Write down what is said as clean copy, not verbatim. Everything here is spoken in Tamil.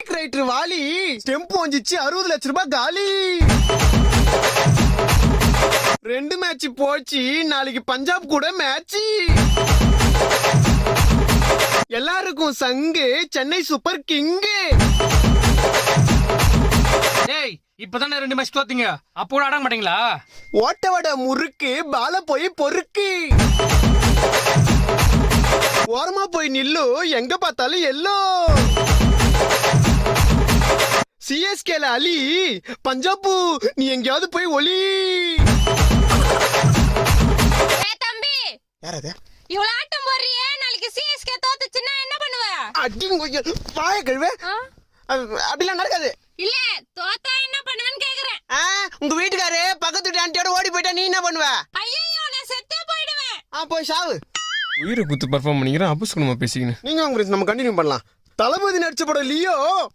ஸ்ட்ரைக் ரைட்டர் வாலி ஸ்டெம்ப் வந்துச்சு 60 லட்சம் ரூபாய் காலி. 2 மேட்ச் போச்சு, நாளைக்கு பஞ்சாப் கூட மேட்ச். எல்லாருக்கும் சங்கு சென்னை சூப்பர் கிங்கு. டேய் இப்பதானே 2 மேட்ச் தோத்தீங்க, அப்போ கூட ஆட மாட்டீங்களா? ஓட்ட வட முறுக்கு பால போய் பொறுக்கு. ஓரமா போய் நில்லு, எங்க பார்த்தாலும் எல்லோ. சிஎஸ்கேல அலி, பஞ்சாபு நீ எங்கயாவது போய் ஒலி. தம்பி யாரது இவ்வளவு ஆட்டம் போடுறியே, நாளைக்கு சிஎஸ்கே தோத்துச்சுன்னா என்ன பண்ணுவ? அடிங்க வாய கழுவே. அப்படிலாம் நடக்காது. இல்ல தோத்தா என்ன பண்ணுவேன்னு கேக்குறேன். உங்க வீட்டுக்காரு பக்கத்து வீட்டு ஆண்டியோட ஓடி போயிட்டா நீ என்ன பண்ணுவ? ஐயோ நான் செத்தே போயிடுவேன். போய் சாவு. உயிரை குத்து பர்ஃபார்ம் பண்ணிக்கிறேன், அப்போ சொல்லுமா பேசிக்கணும். நீங்க நம்ம கண்டினியூ பண்ணலாம். தளபதி நடிச்ச படம் லியோ